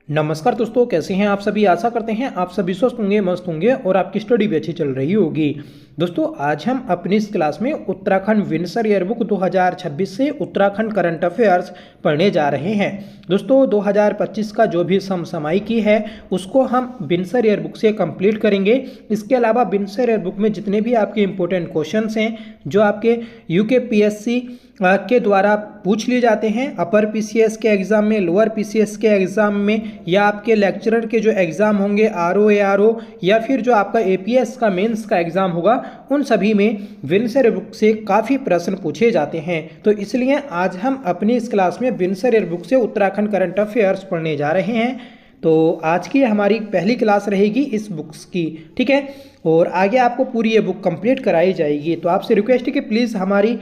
नमस्कार दोस्तों, कैसे हैं आप सभी। आशा करते हैं आप सभी स्वस्थ होंगे, मस्त होंगे और आपकी स्टडी भी अच्छी चल रही होगी। दोस्तों, आज हम अपनी इस क्लास में उत्तराखंड विन्सर ईयरबुक 2026 से उत्तराखंड करंट अफेयर्स पढ़ने जा रहे हैं। दोस्तों, 2025 का जो भी समसामयिकी है उसको हम विन्सर ईयरबुक से कंप्लीट करेंगे। इसके अलावा विन्सर ईयरबुक में जितने भी आपके इंपॉर्टेंट क्वेश्चंस हैं जो आपके यूकेपीएससी के द्वारा पूछ लिए जाते हैं, अपर पीसीएस के एग्ज़ाम में, लोअर पीसीएस के एग्ज़ाम में, या आपके लेक्चरर के जो एग्ज़ाम होंगे आरओ एआरओ, या फिर जो आपका एपीएस का मेंस का एग्ज़ाम होगा, उन सभी में विन्सर बुक से काफ़ी प्रश्न पूछे जाते हैं। तो इसलिए आज हम अपनी इस क्लास में विन्सर बुक से उत्तराखंड करंट अफेयर्स पढ़ने जा रहे हैं। तो आज की हमारी पहली क्लास रहेगी इस बुक्स की, ठीक है, और आगे आपको पूरी ये बुक कंप्लीट कराई जाएगी। तो आपसे रिक्वेस्ट है कि प्लीज़ हमारी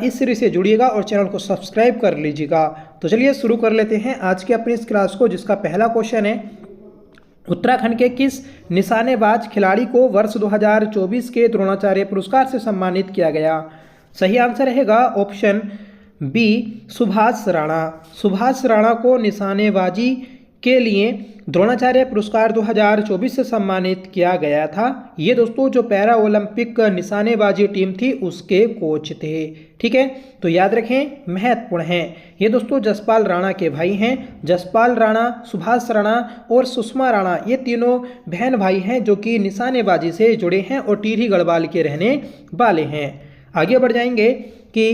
इस सीरीज से जुड़िएगा और चैनल को सब्सक्राइब कर लीजिएगा। तो चलिए शुरू कर लेते हैं आज की अपनी इस क्लास को, जिसका पहला क्वेश्चन है, उत्तराखंड के किस निशानेबाज खिलाड़ी को वर्ष 2024 के द्रोणाचार्य पुरस्कार से सम्मानित किया गया। सही आंसर रहेगा ऑप्शन बी, सुभाष राणा। सुभाष राणा को निशानेबाजी के लिए द्रोणाचार्य पुरस्कार 2024 से सम्मानित किया गया था। ये दोस्तों जो पैरा ओलंपिक निशानेबाजी टीम थी उसके कोच थे, ठीक है, तो याद रखें, महत्वपूर्ण है। ये दोस्तों जसपाल राणा के भाई हैं। जसपाल राणा, सुभाष राणा और सुषमा राणा, ये तीनों बहन भाई हैं जो कि निशानेबाजी से जुड़े हैं और टिहरी गढ़वाल के रहने वाले हैं। आगे बढ़ जाएंगे कि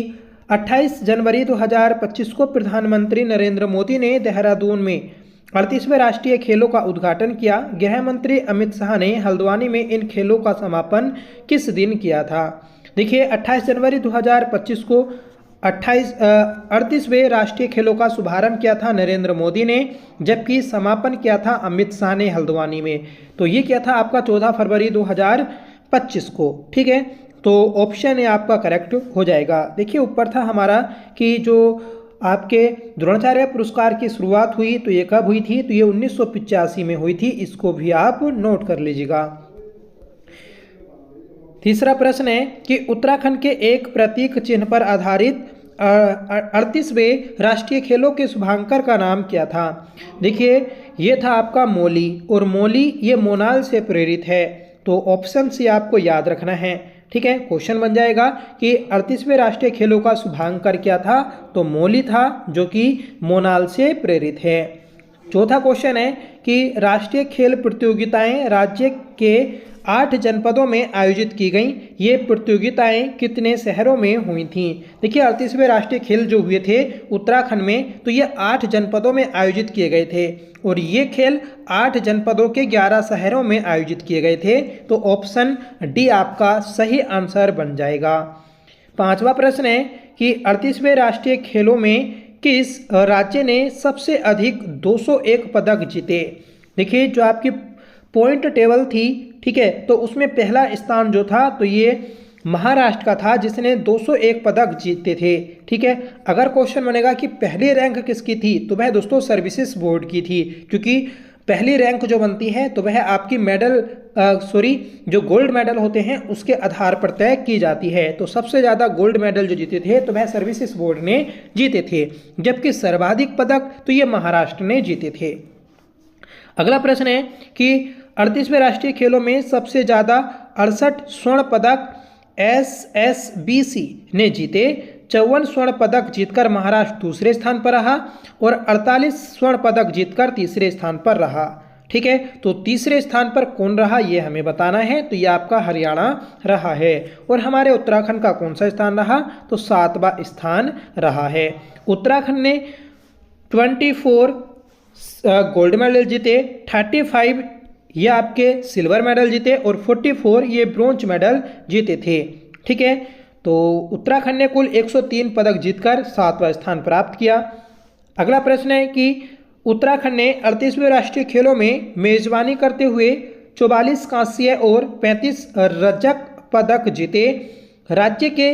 28 जनवरी 2025 को प्रधानमंत्री नरेंद्र मोदी ने देहरादून में 38वें राष्ट्रीय खेलों का उद्घाटन किया। गृह मंत्री अमित शाह ने हल्द्वानी में इन खेलों का समापन किस दिन किया था। देखिए, 28 जनवरी 2025 को 38वें राष्ट्रीय खेलों का शुभारंभ किया था नरेंद्र मोदी ने, जबकि समापन किया था अमित शाह ने हल्द्वानी में। तो ये किया था आपका 14 फरवरी 2025 को, ठीक है, तो ऑप्शन ए आपका करेक्ट हो जाएगा। देखिए, ऊपर था हमारा कि जो आपके द्रोणाचार्य पुरस्कार की शुरुआत हुई तो ये कब हुई थी, तो ये 1985 में हुई थी। इसको भी आप नोट कर लीजिएगा। तीसरा प्रश्न है कि उत्तराखंड के एक प्रतीक चिन्ह पर आधारित 38वें राष्ट्रीय खेलों के शुभांकर का नाम क्या था। देखिए, ये था आपका मौली, और मौली ये मोनाल से प्रेरित है, तो ऑप्शन सी आपको याद रखना है, ठीक है। क्वेश्चन बन जाएगा कि 38वें राष्ट्रीय खेलों का शुभांकर क्या था, तो मौली था, जो कि मोनाल से प्रेरित है। चौथा क्वेश्चन है कि राष्ट्रीय खेल प्रतियोगिताएं राज्य के 8 जनपदों में आयोजित की गईं। ये प्रतियोगिताएं कितने शहरों में हुई थीं। देखिए, 38वें राष्ट्रीय खेल जो हुए थे उत्तराखंड में, तो ये 8 जनपदों में आयोजित किए गए थे, और ये खेल 8 जनपदों के 11 शहरों में आयोजित किए गए थे। तो ऑप्शन डी आपका सही आंसर बन जाएगा। पांचवा प्रश्न है कि 38वें राष्ट्रीय खेलों में किस राज्य ने सबसे अधिक 201 पदक जीते। देखिए, जो आपकी पॉइंट टेबल थी, ठीक है, तो उसमें पहला स्थान जो था तो ये महाराष्ट्र का था, जिसने 201 पदक जीते थे, ठीक है। अगर क्वेश्चन बनेगा कि पहली रैंक किसकी थी, तो वह दोस्तों सर्विसेज बोर्ड की थी, क्योंकि पहली रैंक जो बनती है तो वह आपकी जो गोल्ड मेडल होते हैं उसके आधार पर तय की जाती है। तो सबसे ज़्यादा गोल्ड मेडल जो जीते थे तो वह सर्विसेज बोर्ड ने जीते थे, जबकि सर्वाधिक पदक तो ये महाराष्ट्र ने जीते थे। अगला प्रश्न है कि 38वें राष्ट्रीय खेलों में सबसे ज़्यादा 68 स्वर्ण पदक SSBC ने जीते। 54 स्वर्ण पदक जीतकर महाराष्ट्र दूसरे स्थान पर रहा और 48 स्वर्ण पदक जीतकर तीसरे स्थान पर रहा, ठीक है। तो तीसरे स्थान पर कौन रहा ये हमें बताना है, तो ये आपका हरियाणा रहा है। और हमारे उत्तराखंड का कौन सा स्थान रहा, तो 7वां स्थान रहा है। उत्तराखंड ने 24 गोल्ड मेडल जीते, 35 ये आपके सिल्वर मेडल जीते और 44 ये ब्रोंज मेडल जीते थे, ठीक है। तो उत्तराखंड ने कुल 103 पदक जीतकर 7वां स्थान प्राप्त किया। अगला प्रश्न है कि उत्तराखंड ने 38वें राष्ट्रीय खेलों में मेजबानी करते हुए 44 कांस्य और 35 रजत पदक जीते। राज्य के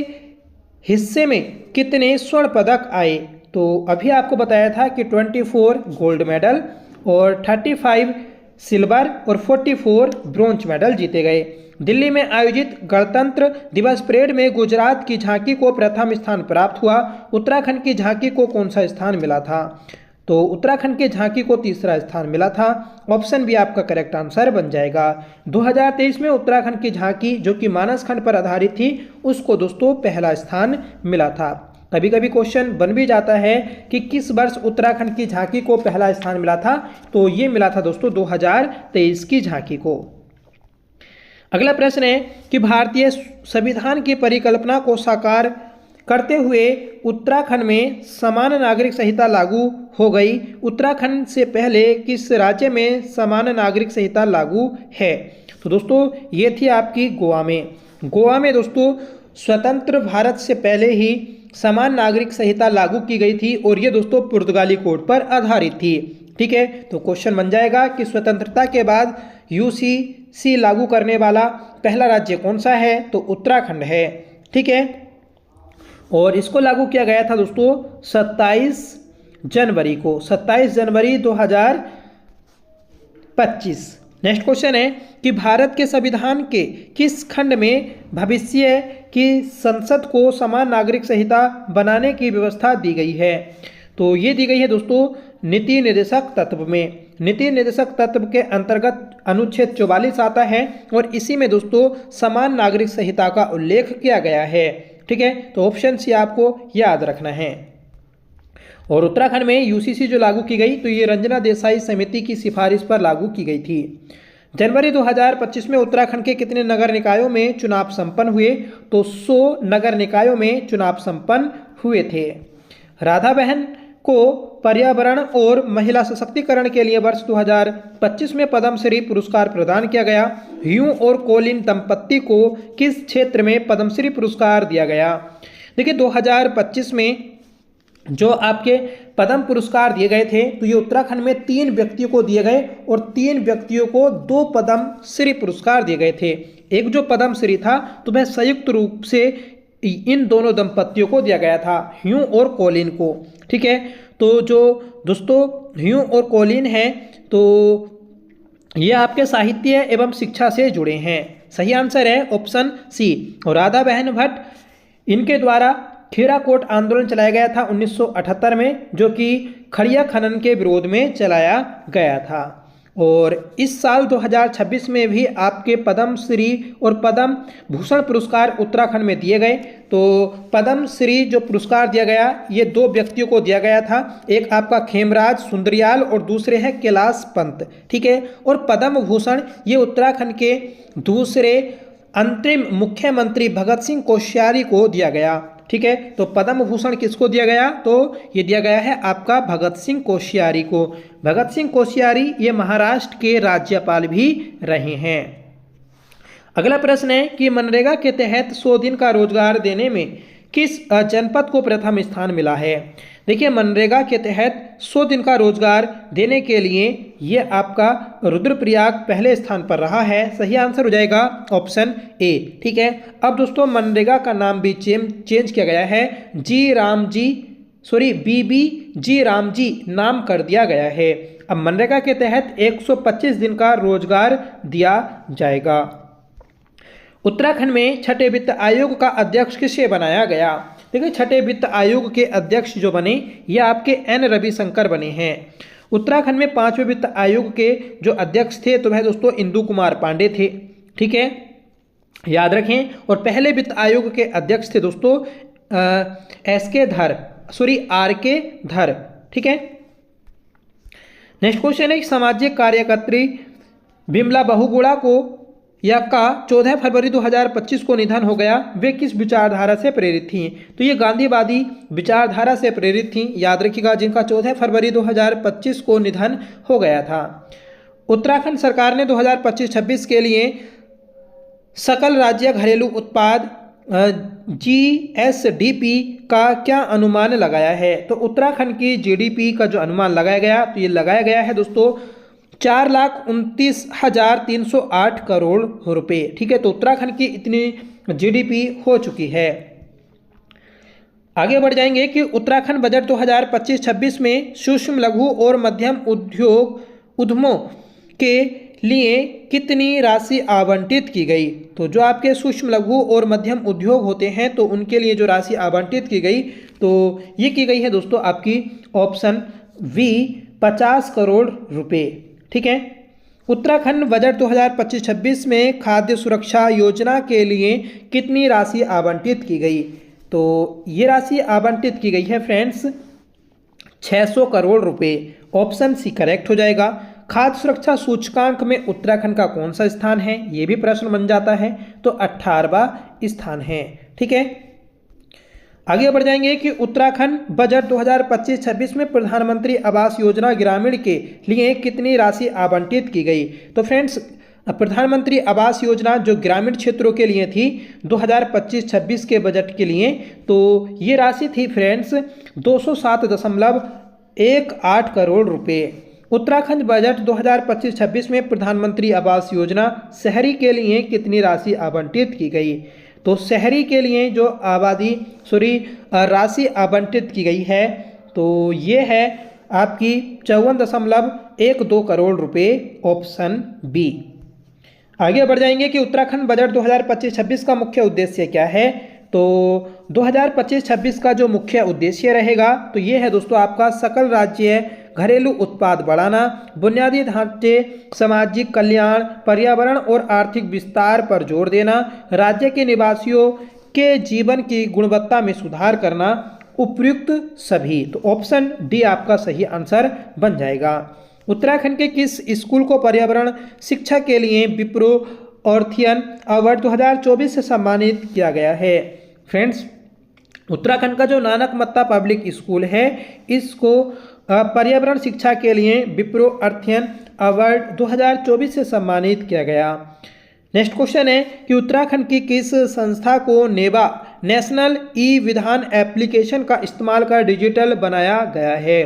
हिस्से में कितने स्वर्ण पदक आए, तो अभी आपको बताया था कि 24 गोल्ड मेडल और 35 सिल्वर और 44 ब्रोंज मेडल जीते गए। दिल्ली में आयोजित गणतंत्र दिवस परेड में गुजरात की झांकी को प्रथम स्थान प्राप्त हुआ। उत्तराखंड की झांकी को कौन सा स्थान मिला था। तो उत्तराखंड के झांकी को तीसरा स्थान मिला था। ऑप्शन बी आपका करेक्ट आंसर बन जाएगा। 2023 में उत्तराखंड की झांकी जो कि मानस खंड पर आधारित थी उसको दोस्तों पहला स्थान मिला था। कभी कभी क्वेश्चन बन भी जाता है कि किस वर्ष उत्तराखंड की झांकी को पहला स्थान मिला था, तो ये मिला था दोस्तों 2023 की झांकी को। अगला प्रश्न है कि भारतीय संविधान की परिकल्पना को साकार करते हुए उत्तराखंड में समान नागरिक संहिता लागू हो गई। उत्तराखंड से पहले किस राज्य में समान नागरिक संहिता लागू है? तो दोस्तों ये थी आपकी गोवा में। गोवा में दोस्तों स्वतंत्र भारत से पहले ही समान नागरिक संहिता लागू की गई थी और ये दोस्तों पुर्तगाली कोड पर आधारित थी। ठीक है, तो क्वेश्चन बन जाएगा कि स्वतंत्रता के बाद यूसीसी लागू करने वाला पहला राज्य कौन सा है? तो उत्तराखंड है। ठीक है, और इसको लागू किया गया था दोस्तों 27 जनवरी को, 27 जनवरी 2025। नेक्स्ट क्वेश्चन है कि भारत के संविधान के किस खंड में भविष्य की संसद को समान नागरिक संहिता बनाने की व्यवस्था दी गई है? तो ये दी गई है दोस्तों नीति निर्देशक तत्व में। नीति निर्देशक तत्व के अंतर्गत अनुच्छेद 44 आता है और इसी में दोस्तों समान नागरिक संहिता का उल्लेख किया गया है। ठीक है, तो ऑप्शन सी आपको याद रखना है। और उत्तराखंड में यूसीसी जो लागू की गई तो ये रंजना देसाई समिति की सिफारिश पर लागू की गई थी। जनवरी 2025 में उत्तराखंड के कितने नगर निकायों में चुनाव संपन्न हुए? तो 100 नगर निकायों में चुनाव संपन्न हुए थे। राधा बहन को पर्यावरण और महिला सशक्तिकरण के लिए वर्ष 2025 में पद्मश्री पुरस्कार प्रदान किया गया। ह्यू और कोलिन दंपत्ति को किस क्षेत्र में पद्मश्री पुरस्कार दिया गया? देखिए 2025 में जो आपके पद्म पुरस्कार दिए गए थे तो ये उत्तराखंड में 3 व्यक्तियों को दिए गए और 3 व्यक्तियों को 2 पद्मश्री पुरस्कार दिए गए थे। एक जो पद्मश्री था तो वह संयुक्त रूप से इन दोनों दंपत्तियों को दिया गया था, ह्यू और कोलिन को। ठीक है, तो जो दोस्तों ह्यू और कोलिन है तो ये आपके साहित्य एवं शिक्षा से जुड़े हैं। सही आंसर है ऑप्शन सी। और राधा बहन भट्ट इनके द्वारा खीराकोट आंदोलन चलाया गया था 1978 में, जो कि खड़िया खनन के विरोध में चलाया गया था। और इस साल 2026 में भी आपके पद्मश्री और पद्म भूषण पुरस्कार उत्तराखंड में दिए गए। तो पद्मश्री जो पुरस्कार दिया गया ये 2 व्यक्तियों को दिया गया था, एक आपका खेमराज सुंदरियाल और दूसरे हैं कैलाश पंत। ठीक है, और पद्म भूषण ये उत्तराखंड के दूसरे अंतरिम मुख्यमंत्री भगत सिंह कोश्यारी को दिया गया। ठीक है, तो पद्म भूषण किसको दिया गया? तो ये दिया गया है आपका भगत सिंह कोश्यारी को। भगत सिंह कोश्यारी ये महाराष्ट्र के राज्यपाल भी रहे हैं। अगला प्रश्न है कि मनरेगा के तहत 100 दिन का रोजगार देने में किस जनपद को प्रथम स्थान मिला है? देखिए मनरेगा के तहत 100 दिन का रोजगार देने के लिए ये आपका रुद्रप्रयाग पहले स्थान पर रहा है। सही आंसर हो जाएगा ऑप्शन ए। ठीक है, अब दोस्तों मनरेगा का नाम भी चेंज किया गया है, बीबी जी राम जी नाम कर दिया गया है। अब मनरेगा के तहत 125 दिन का रोजगार दिया जाएगा। उत्तराखंड में छठे वित्त आयोग का अध्यक्ष किसे बनाया गया? देखिए छठे वित्त आयोग के अध्यक्ष जो बने ये आपके एन रविशंकर बने हैं। उत्तराखंड में 5वें वित्त आयोग के जो अध्यक्ष थे तो वह दोस्तों इंदु कुमार पांडे थे। ठीक है, याद रखें। और पहले वित्त आयोग के अध्यक्ष थे दोस्तों आर के धर। ठीक है, नेक्स्ट क्वेश्चन है सामाजिक कार्यकर्त्री बिमला बहुगुणा को या का 14 फरवरी 2025 को निधन हो गया, वे किस विचारधारा से प्रेरित थीं? तो ये गांधीवादी विचारधारा से प्रेरित थीं। याद रखिएगा, जिनका 14 फरवरी 2025 को निधन हो गया था। उत्तराखंड सरकार ने 2025-26 के लिए सकल राज्य घरेलू उत्पाद GSDP का क्या अनुमान लगाया है? तो उत्तराखंड की GDP का जो अनुमान लगाया गया तो ये लगाया गया है दोस्तों 4,29,308 करोड़ रुपए। ठीक है, तो उत्तराखंड की इतनी GDP हो चुकी है। आगे बढ़ जाएंगे कि उत्तराखंड बजट 2025-26 में सूक्ष्म लघु और मध्यम उद्यमों के लिए कितनी राशि आवंटित की गई? तो जो आपके सूक्ष्म लघु और मध्यम उद्योग होते हैं तो उनके लिए जो राशि आवंटित की गई तो ये की गई है दोस्तों आपकी ऑप्शन वी 50 करोड़ रुपए। ठीक है। उत्तराखंड बजट 2025-26 में खाद्य सुरक्षा योजना के लिए कितनी राशि आवंटित की गई? तो ये राशि आवंटित की गई है फ्रेंड्स 600 करोड़ रुपए। ऑप्शन सी करेक्ट हो जाएगा। खाद्य सुरक्षा सूचकांक में उत्तराखंड का कौन सा स्थान है? ये भी प्रश्न बन जाता है। तो 18वां स्थान है। ठीक है। आगे बढ़ जाएंगे कि उत्तराखंड बजट 2025-26 में प्रधानमंत्री आवास योजना ग्रामीण के लिए कितनी राशि आवंटित की गई? तो फ्रेंड्स प्रधानमंत्री आवास योजना जो ग्रामीण क्षेत्रों के लिए थी 2025-26 के बजट के लिए, तो ये राशि थी फ्रेंड्स 207.18 करोड़ रुपए। उत्तराखंड बजट 2025-26 में प्रधानमंत्री आवास योजना शहरी के लिए कितनी राशि आवंटित की गई? तो शहरी के लिए जो राशि आवंटित की गई है तो ये है आपकी 54.12 करोड़ रुपए। Option B. आगे बढ़ जाएंगे कि उत्तराखंड बजट 2025-26 का मुख्य उद्देश्य क्या है? तो 2025-26 का जो मुख्य उद्देश्य रहेगा तो ये है दोस्तों आपका सकल राज्य घरेलू उत्पाद बढ़ाना, बुनियादी ढांचे, सामाजिक कल्याण, पर्यावरण और आर्थिक विस्तार पर जोर देना, राज्य के निवासियों के जीवन की गुणवत्ता में सुधार करना, उपयुक्त सभी। तो ऑप्शन डी आपका सही आंसर बन जाएगा। उत्तराखंड के किस स्कूल को पर्यावरण शिक्षा के लिए विप्रो ऑर्थियन अवार्ड 2024 से सम्मानित किया गया है? फ्रेंड्स उत्तराखंड का जो नानक मत्ता पब्लिक स्कूल है इसको पर्यावरण शिक्षा के लिए विप्रो अर्थियन अवार्ड 2024 से सम्मानित किया गया। नेक्स्ट क्वेश्चन है कि उत्तराखंड की किस संस्था को नेवा नेशनल ई विधान एप्लीकेशन का इस्तेमाल कर डिजिटल बनाया गया है?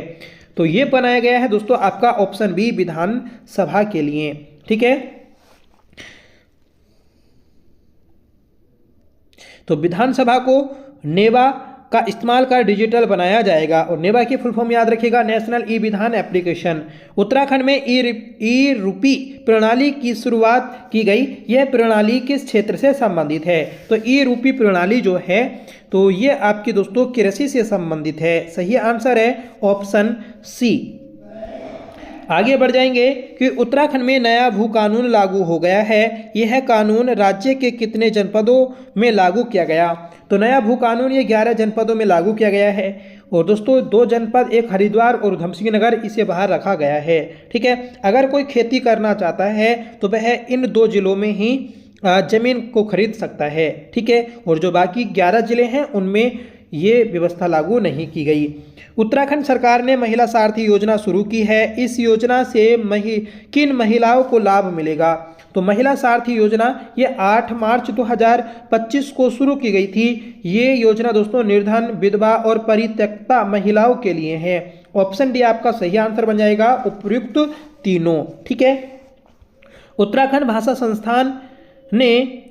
तो ये बनाया गया है दोस्तों आपका ऑप्शन बी विधान सभा के लिए। ठीक है। तो विधानसभा को नेवा का इस्तेमाल कर डिजिटल बनाया जाएगा और नेवा की फुल फॉर्म याद रखिएगा नेशनल ई विधान एप्लीकेशन। उत्तराखंड में ई रूपी प्रणाली की शुरुआत की गई। यह प्रणाली किस क्षेत्र से संबंधित है? तो ई रूपी प्रणाली जो है तो ये आपकी दोस्तों कृषि से संबंधित है। सही आंसर है ऑप्शन सी। आगे बढ़ जाएंगे कि उत्तराखंड में नया भू कानून लागू हो गया है। यह कानून राज्य के कितने जनपदों में लागू किया गया? तो नया भू कानून ये 11 जनपदों में लागू किया गया है और दोस्तों 2 जनपद एक हरिद्वार और उधमसिंह नगर इसे बाहर रखा गया है। ठीक है। अगर कोई खेती करना चाहता है तो वह इन 2 जिलों में ही जमीन को खरीद सकता है। ठीक है। और जो बाकी 11 जिले हैं उनमें ये व्यवस्था लागू नहीं की गई। उत्तराखंड सरकार ने महिला सारथी योजना शुरू की है। इस योजना से किन महिलाओं को लाभ मिलेगा? तो महिला सारथी योजना ये 8 मार्च 2025 को शुरू की गई थी। ये योजना दोस्तों निर्धन, विधवा और परित्यक्ता महिलाओं के लिए है। ऑप्शन डी आपका सही आंसर बन जाएगा उपयुक्त तीनों। ठीक है। उत्तराखंड भाषा संस्थान ने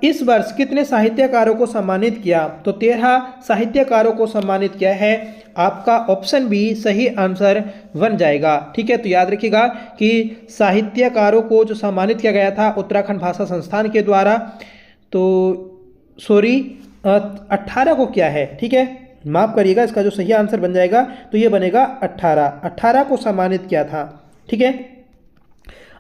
इस वर्ष कितने साहित्यकारों को सम्मानित किया? तो 13 साहित्यकारों को सम्मानित किया है। आपका ऑप्शन बी सही आंसर बन जाएगा। ठीक है। तो याद रखिएगा कि साहित्यकारों को जो सम्मानित किया गया था उत्तराखंड भाषा संस्थान के द्वारा तो 18 को क्या है? ठीक है। माफ करिएगा इसका जो सही आंसर बन जाएगा तो ये बनेगा 18 को सम्मानित किया था। ठीक है।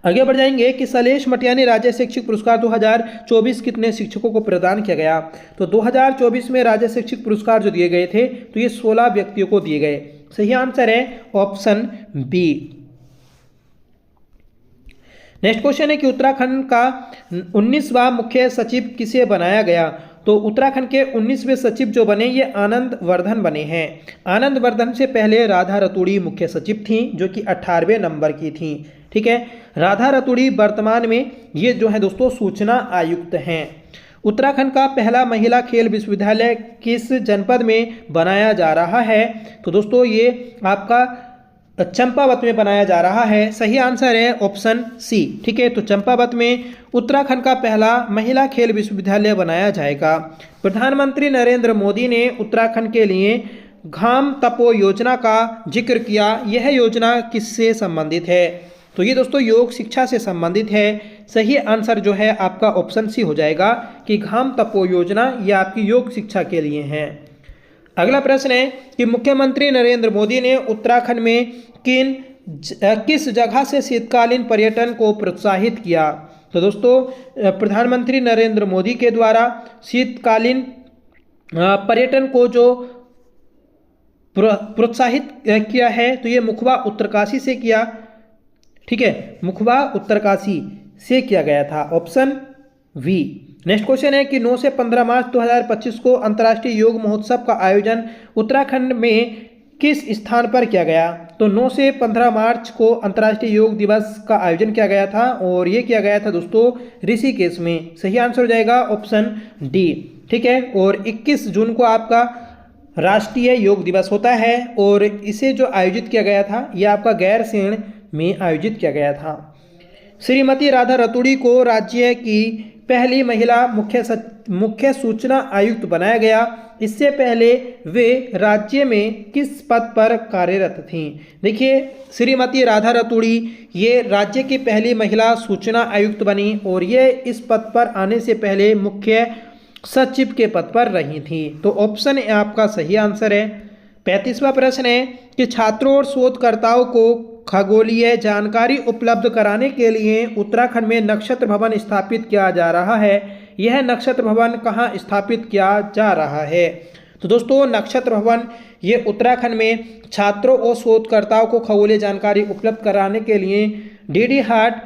आगे बढ़ जाएंगे कि सलेश मटियानी राज्य शैक्षिक पुरस्कार 2024 कितने शिक्षकों को प्रदान किया गया? तो 2024 में राज्य शैक्षिक पुरस्कार जो दिए गए थे तो ये 16 व्यक्तियों को दिए गए। सही आंसर है ऑप्शन बी। नेक्स्ट क्वेश्चन है कि उत्तराखंड का 19वां मुख्य सचिव किसे बनाया गया? तो उत्तराखंड के 19वें सचिव जो बने ये आनंद वर्धन बने हैं। आनंद वर्धन से पहले राधा रतूड़ी मुख्य सचिव थी जो कि 18वें नंबर की थी। ठीक है। राधा रतूड़ी वर्तमान में ये जो है दोस्तों सूचना आयुक्त हैं। उत्तराखंड का पहला महिला खेल विश्वविद्यालय किस जनपद में बनाया जा रहा है? तो दोस्तों ये आपका चंपावत में बनाया जा रहा है। सही आंसर है ऑप्शन सी। ठीक है। तो चंपावत में उत्तराखंड का पहला महिला खेल विश्वविद्यालय बनाया जाएगा। प्रधानमंत्री नरेंद्र मोदी ने उत्तराखंड के लिए घाम तपो योजना का जिक्र किया। यह योजना किससे संबंधित है? तो ये दोस्तों योग शिक्षा से संबंधित है। सही आंसर जो है आपका ऑप्शन सी हो जाएगा कि घाम तपो योजना ये आपकी योग शिक्षा के लिए है। अगला प्रश्न है कि मुख्यमंत्री नरेंद्र मोदी ने उत्तराखंड में किस जगह से शीतकालीन पर्यटन को प्रोत्साहित किया? तो दोस्तों प्रधानमंत्री नरेंद्र मोदी के द्वारा शीतकालीन पर्यटन को जो प्रोत्साहित किया है तो ये मुखबा उत्तरकाशी से किया। ठीक है, मुखबा उत्तरकाशी से किया गया था, ऑप्शन वी। नेक्स्ट क्वेश्चन है कि 9 से 15 मार्च 2025 को अंतर्राष्ट्रीय योग महोत्सव का आयोजन उत्तराखंड में किस स्थान पर किया गया? तो 9 से 15 मार्च को अंतर्राष्ट्रीय योग दिवस का आयोजन किया गया था और ये किया गया था दोस्तों ऋषिकेश में। सही आंसर हो जाएगा ऑप्शन डी। ठीक है, और 21 जून को आपका राष्ट्रीय योग दिवस होता है और इसे जो आयोजित किया गया था यह आपका गैरसैंण में आयोजित किया गया था। श्रीमती राधा रतूड़ी को राज्य की पहली महिला मुख्य सूचना आयुक्त बनाया गया। इससे पहले वे राज्य में किस पद पर कार्यरत थीं? देखिए, श्रीमती राधा रतूड़ी ये राज्य की पहली महिला सूचना आयुक्त बनी और ये इस पद पर आने से पहले मुख्य सचिव के पद पर रही थी। तो ऑप्शन ए आपका सही आंसर है। 35वां प्रश्न है कि छात्रों और शोधकर्ताओं को खगोलीय जानकारी उपलब्ध कराने के लिए उत्तराखंड में नक्षत्र भवन स्थापित किया जा रहा है। यह नक्षत्र भवन कहाँ स्थापित किया जा रहा है? तो दोस्तों नक्षत्र भवन ये उत्तराखंड में छात्रों और शोधकर्ताओं को खगोलीय जानकारी उपलब्ध कराने के लिए डीडी हाट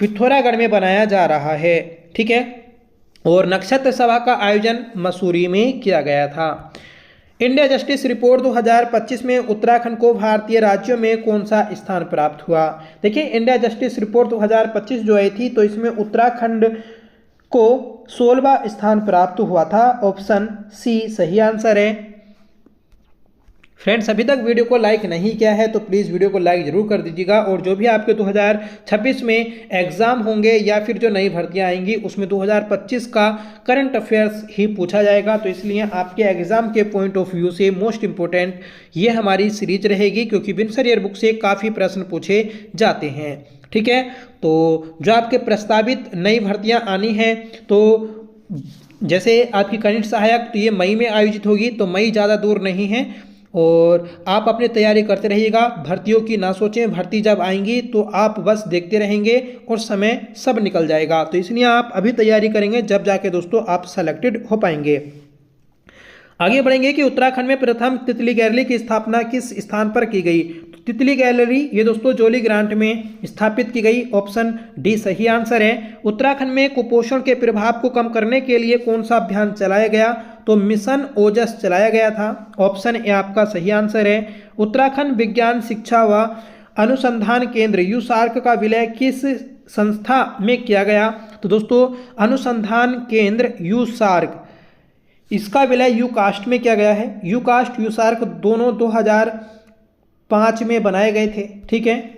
पिथौरागढ़ में बनाया जा रहा है। ठीक है, और नक्षत्र सभा का आयोजन मसूरी में किया गया था। इंडिया जस्टिस रिपोर्ट 2025 में उत्तराखंड को भारतीय राज्यों में कौन सा स्थान प्राप्त हुआ? देखिए, इंडिया जस्टिस रिपोर्ट 2025 जो आई थी तो इसमें उत्तराखंड को 16वां स्थान प्राप्त हुआ था, ऑप्शन सी सही आंसर है। फ्रेंड्स, अभी तक वीडियो को लाइक नहीं किया है तो प्लीज़ वीडियो को लाइक जरूर कर दीजिएगा और जो भी आपके 2026 में एग्ज़ाम होंगे या फिर जो नई भर्तियां आएंगी उसमें 2025 का करंट अफेयर्स ही पूछा जाएगा, तो इसलिए आपके एग्ज़ाम के पॉइंट ऑफ व्यू से मोस्ट इम्पोर्टेंट ये हमारी सीरीज रहेगी क्योंकि विंसर ईयर बुक से काफ़ी प्रश्न पूछे जाते हैं। ठीक है, तो जो आपके प्रस्तावित नई भर्तियाँ आनी हैं तो जैसे आपकी कनिष्ठ सहायक तो ये मई में आयोजित होगी, तो मई ज़्यादा दूर नहीं है और आप अपनी तैयारी करते रहिएगा। भर्तियों की ना सोचें, भर्ती जब आएंगी तो आप बस देखते रहेंगे और समय सब निकल जाएगा, तो इसलिए आप अभी तैयारी करेंगे जब जाके दोस्तों आप सेलेक्टेड हो पाएंगे। आगे बढ़ेंगे कि उत्तराखंड में प्रथम तितली गैलरी की स्थापना किस स्थान पर की गई? तो तितली गैलरी ये दोस्तों जोली ग्रांट में स्थापित की गई, ऑप्शन डी सही आंसर है। उत्तराखंड में कुपोषण के प्रभाव को कम करने के लिए कौन सा अभियान चलाया गया? तो मिशन ओजस चलाया गया था, ऑप्शन ए आपका सही आंसर है। उत्तराखंड विज्ञान शिक्षा व अनुसंधान केंद्र यूसार्क का विलय किस संस्था में किया गया? तो दोस्तों अनुसंधान केंद्र यूसार्क, इसका विलय यूकास्ट में किया गया है। यूकास्ट यूसार्क दोनों 2005 में बनाए गए थे। ठीक है,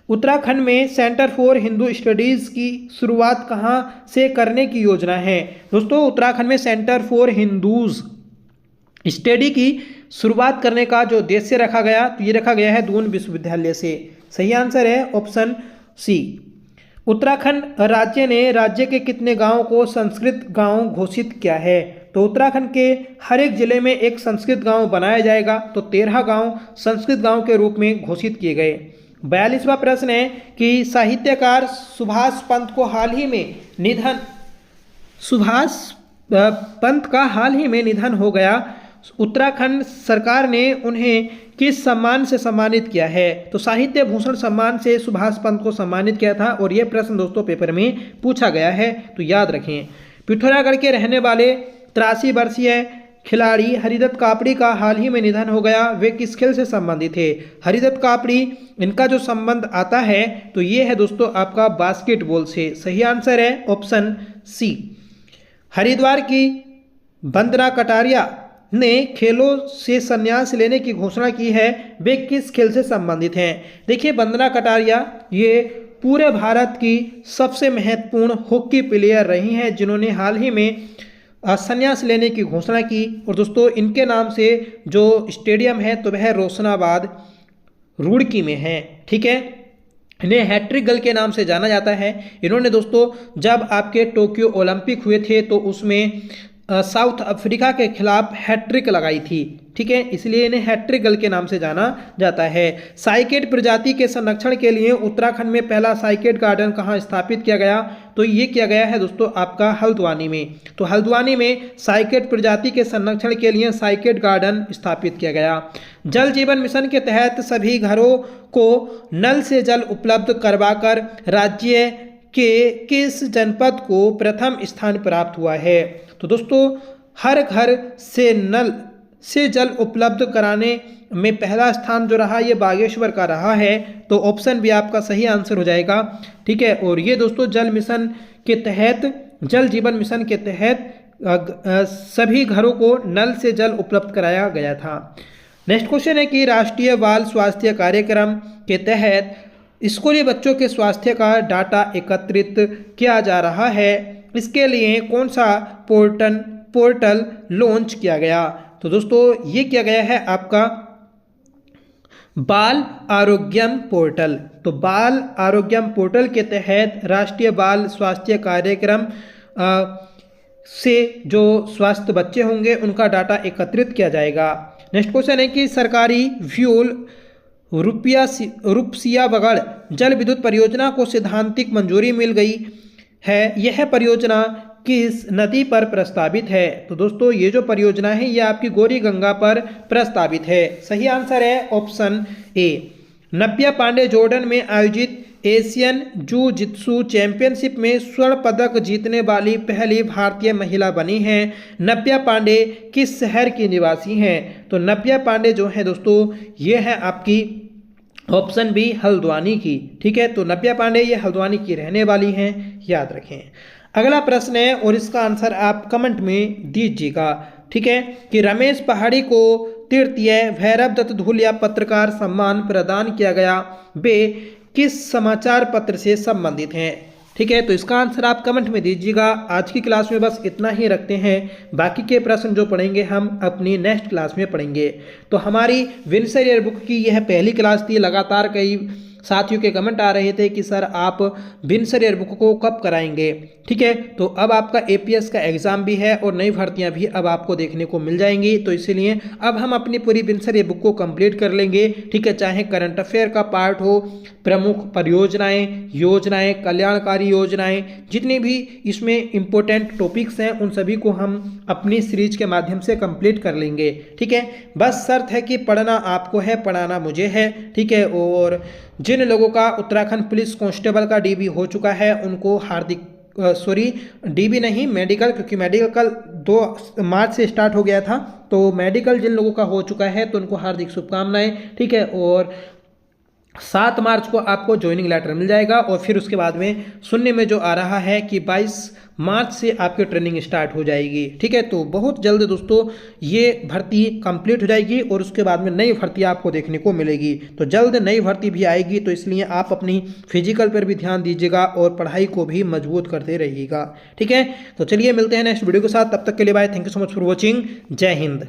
उत्तराखंड में सेंटर फॉर हिंदू स्टडीज़ की शुरुआत कहाँ से करने की योजना है? दोस्तों उत्तराखंड में सेंटर फॉर हिंदूज स्टडी की शुरुआत करने का जो उद्देश्य रखा गया तो ये रखा गया है दून विश्वविद्यालय से। सही आंसर है ऑप्शन सी। उत्तराखंड राज्य ने राज्य के कितने गांवों को संस्कृत गांव घोषित किया है? तो उत्तराखंड के हर एक जिले में एक संस्कृत गांव बनाया जाएगा, तो 13 गांव संस्कृत गांव के रूप में घोषित किए गए। 42वां प्रश्न है कि साहित्यकार सुभाष पंत को हाल ही में निधन सुभाष पंत का हाल ही में निधन हो गया। उत्तराखंड सरकार ने उन्हें किस सम्मान से सम्मानित किया है? तो साहित्य भूषण सम्मान से सुभाष पंत को सम्मानित किया था और यह प्रश्न दोस्तों पेपर में पूछा गया है, तो याद रखें। पिथौरागढ़ के रहने वाले 83 वर्षीय खिलाड़ी हरिदत्त कापड़ी का हाल ही में निधन हो गया। वे किस खेल से संबंधित थे? हरिदत्त कापड़ी, इनका जो संबंध आता है तो ये है दोस्तों आपका बास्केटबॉल से। सही आंसर है ऑप्शन सी। हरिद्वार की वंदना कटारिया ने खेलों से संन्यास लेने की घोषणा की है। वे किस खेल से संबंधित हैं? देखिए, वंदना कटारिया ये पूरे भारत की सबसे महत्वपूर्ण हॉकी प्लेयर रही हैं जिन्होंने हाल ही में संन्यास लेने की घोषणा की। और दोस्तों इनके नाम से जो स्टेडियम है तो वह रोशनाबाद रुड़की में है। ठीक है, इन्हें हैट्रिक गर्ल के नाम से जाना जाता है। इन्होंने दोस्तों जब आपके टोक्यो ओलंपिक हुए थे तो उसमें साउथ अफ्रीका के खिलाफ हैट्रिक लगाई थी। ठीक है, इसलिए इन्हें हैट्रिक गर्ल के नाम से जाना जाता है। साइकेड प्रजाति के संरक्षण के लिए उत्तराखंड में पहला साइकेड गार्डन कहाँ स्थापित किया गया? तो ये किया गया है दोस्तों आपका हल्द्वानी में। तो हल्द्वानी में साइकेड प्रजाति के संरक्षण के लिए साइकेड गार्डन स्थापित किया गया। जल जीवन मिशन के तहत सभी घरों को नल से जल उपलब्ध करवाकर राज्य के किस जनपद को प्रथम स्थान प्राप्त हुआ है? तो दोस्तों हर घर से नल से जल उपलब्ध कराने में पहला स्थान जो रहा ये बागेश्वर का रहा है। तो ऑप्शन भी आपका सही आंसर हो जाएगा। ठीक है, और ये दोस्तों जल मिशन के तहत, जल जीवन मिशन के तहत सभी घरों को नल से जल उपलब्ध कराया गया था। नेक्स्ट क्वेश्चन है कि राष्ट्रीय बाल स्वास्थ्य कार्यक्रम के तहत स्कूली बच्चों के स्वास्थ्य का डाटा एकत्रित किया जा रहा है। इसके लिए कौन सा पोर्टल लॉन्च किया गया? तो दोस्तों ये किया गया है आपका बाल आरोग्यम पोर्टल। तो बाल आरोग्यम पोर्टल के तहत राष्ट्रीय बाल स्वास्थ्य कार्यक्रम से जो स्वस्थ बच्चे होंगे उनका डाटा एकत्रित किया जाएगा। नेक्स्ट क्वेश्चन है कि सरकारी फ्यूल रुपसिया बगड़ जल विद्युत परियोजना को सैद्धांतिक मंजूरी मिल गई है। यह परियोजना किस नदी पर प्रस्तावित है? तो दोस्तों ये जो परियोजना है ये आपकी गौरी गंगा पर प्रस्तावित है। सही आंसर है option A. Navya Pandey Jordan में आयोजित एशियन जू जित्सु चैंपियनशिप में स्वर्ण पदक जीतने वाली पहली भारतीय महिला बनी हैं। नव्या पांडे किस शहर की निवासी हैं? तो नव्या पांडे जो है दोस्तों ये है आपकी ऑप्शन बी हल्द्वानी की। ठीक है, तो नव्या पांडे ये हल्द्वानी की रहने वाली हैं, याद रखें। अगला प्रश्न है और इसका आंसर आप कमेंट में दीजिएगा। ठीक है, कि रमेश पहाड़ी को तृतीय भैरव दत्त धूलिया पत्रकार सम्मान प्रदान किया गया, वे किस समाचार पत्र से संबंधित हैं? ठीक है, तो इसका आंसर आप कमेंट में दीजिएगा। आज की क्लास में बस इतना ही रखते हैं, बाकी के प्रश्न जो पढ़ेंगे हम अपनी नेक्स्ट क्लास में पढ़ेंगे। तो हमारी विंसर ईयर बुक की यह पहली क्लास थी। लगातार कई साथियों के कमेंट आ रहे थे कि सर आप विंसर ईयर बुक को कब कराएंगे। ठीक है, तो अब आपका एपीएस का एग्जाम भी है और नई भर्तियां भी अब आपको देखने को मिल जाएंगी। तो इसीलिए अब हम अपनी पूरी विंसर ईयर बुक को कंप्लीट कर लेंगे। ठीक है, चाहे करंट अफेयर का पार्ट हो, प्रमुख परियोजनाएं, योजनाएं, कल्याणकारी योजनाएं, जितनी भी इसमें इंपॉर्टेंट टॉपिक्स हैं उन सभी को हम अपनी सीरीज के माध्यम से कंप्लीट कर लेंगे। ठीक है, बस शर्त है कि पढ़ना आपको है, पढ़ाना मुझे है। ठीक है, और जिन लोगों का उत्तराखंड पुलिस कांस्टेबल का डीबी हो चुका है उनको हार्दिक डीबी नहीं मेडिकल, क्योंकि मेडिकल कल 2 मार्च से स्टार्ट हो गया था। तो मेडिकल जिन लोगों का हो चुका है तो उनको हार्दिक शुभकामनाएं। ठीक है, और 7 मार्च को आपको ज्वाइनिंग लेटर मिल जाएगा और फिर उसके बाद में सुनने में जो आ रहा है कि 22 मार्च से आपकी ट्रेनिंग स्टार्ट हो जाएगी। ठीक है, तो बहुत जल्द दोस्तों ये भर्ती कंप्लीट हो जाएगी और उसके बाद में नई भर्ती आपको देखने को मिलेगी। तो जल्द नई भर्ती भी आएगी, तो इसलिए आप अपनी फिजिकल पर भी ध्यान दीजिएगा और पढ़ाई को भी मजबूत करते रहिएगा। ठीक है, तो चलिए मिलते हैं नेक्स्ट वीडियो के साथ। तब तक के लिए bye, thank you so much for watching. जय हिंद।